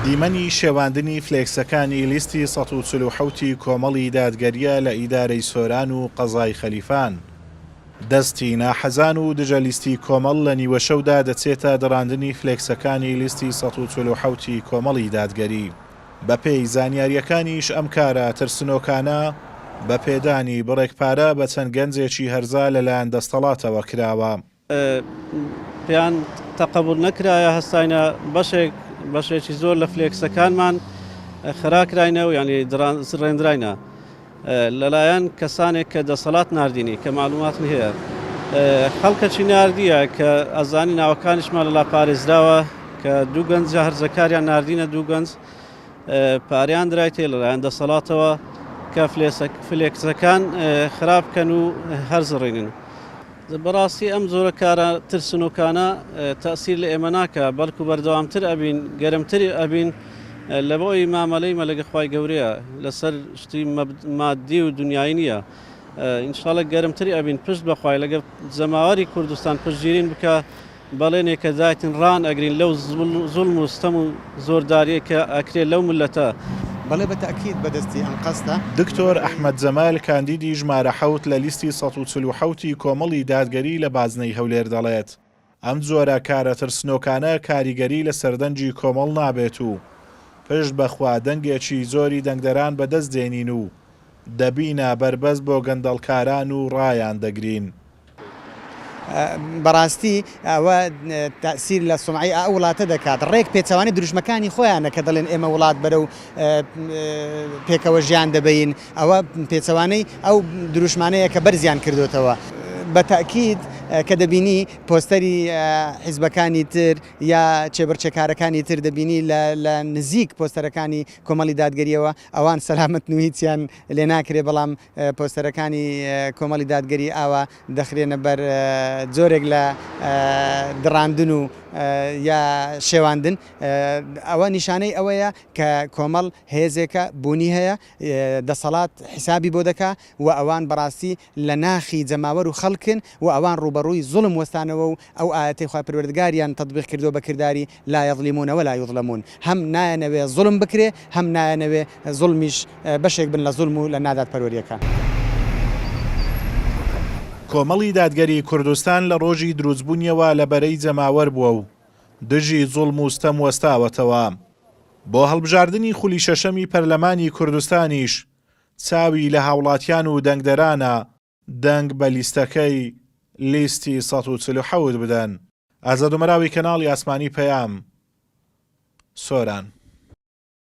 دیمەنی شێواندنی فلێکسەکانی لیستی 147 کۆمەڵی دادگەریە لە ئیدارەی سۆران و قەزای خەلیفان. دەستی ناحەزان و دژە لیستی کۆمەڵ لە نیوە شەودا دەچێتە دەڕاندنی فلێکسەکانی لیستی 147 کۆمەڵی دادگەری. بە پێی زانیاریەکانیش ئەم کارە ترسنۆکانە بە پێدانی بڕێکپارە بە چەند گەنجێکی هەرزا لەلایەن دەستەڵاتەوە کراوە. پێیان تەقەبول نەکرایە هەستاینە بەشێکی زۆر لە فلێکسەکانمان خراکراینەوە ینی ڕێنراینە لەلایەن کەسانێک کە دەسەڵات ناردینی کە معلوماتن هەیە خەڵکەچی ناردیە کە ئەزانی ناوەکانیشمان لەلا پارێزراوە کە دوو گەنج هەرزەکاریان ناردینە دوو گەنج پاریان درایتێ لەلایەن دەسەڵاتەوە کە فلێکسەکان خراپکەن و هەرزڕێنن. بەڕاستی ئەم زۆرە کارە ترسنۆکانە تەسیر لە ئێمە ناکە بەڵکو بەردەوامتر ئەبین گەرمتر ئەبین لە بۆی مامەلەی مەلەگەخوای گەورەیە لەسەر شتی مادی و دنیای نییە ئینشاڵە گەرمتری ئەبین پشت بەخوای لەگە زەماوەری کوردستان پشتگیرین بکە بەڵێنێک کە دایتن ڕان ئەگرین لەو زوڵم و ستەم و زۆرداریە کە ئەکرێت لەو ملەتە. بەڵێ بە تەکید بەدەستی ئەم قەستە. دکتۆر ئەحمەد جەمال کاندیدی ژمارە 7 لە لیستی 147 کۆمەڵی دادگەری لە بازنەی هەولێر دەڵێت ئەم جۆرە کارە ترسنۆکانە کاریگەری لە سەردەنجی کۆمەڵ نابێت و پشت بەخوا دەنگێکی زۆری دەنگدەران بەدەست دێنین و دەبینە بربەس بۆ گەندەڵکاران و ڕایان دەگرین. بەڕاستی ئەوە تەسیر لە سومعی ئەو وڵاتە دەکات ڕێک پێچەوانی دروشمەکانی خۆیانە کە دەڵێن ئێمە وڵات بەرەو پێکەوە ژیان دەبین ئەوە پێچەوانەی ئەو دروشمانەیە کە بەرزیان کردوتەوە. بە تەکید کە دەبینی پۆستەری حیزبەکانی تر یا چێبەرچێکارەکانی تر دەبینی لە نزیک پۆستەرەکانی کۆمەڵی دادگەریەوە ئەوان سەلامەت و هیچیان لێ ناکرێ بەڵام پۆستەرەکانی کۆمەڵی دادگەری ئاوا دەخرێنە بەر جۆرێک لە دڕاندن و یا شێواندن ئەوە نیشانەی ئەوەیە کە کۆمەڵ هێزێکە بوونی هەیە دەسەڵات حیسابی بۆ دەکا و ئەوان بەڕاستی لە ناخی جەماوەر و خەڵکن و ئەوان ڕوبەڕووی زوڵم وەستانەوە و ئەو ئاەتەی خوا پەروەردگاریان تەطبیق کردو بە کردداری لا یەظلیمون ولا یوظلمون هەم نایەنەوێ زوڵم بکرێ هەم نایەنەوێ زوڵمیش بەشێک بن لە زوڵم و لە نادات پەروەریەکان. کۆمەڵی دادگەری کوردستان لە ڕۆژی دروستبوونیەوە لە بەرەی جەماوەر بووە و دژی زوڵم و ستەم وەستاوەتەوە. بۆ هەڵبژاردننی خولی شەشەمی پەرلەمانی کوردستانیش چاوی لە هاوڵاتیان و دەنگدەرانە دەنگ بە لیستەکەی لیستی 147 بدەن. ئازاد و مەراوی کەناڵی ئاسمانی پەیام سۆران.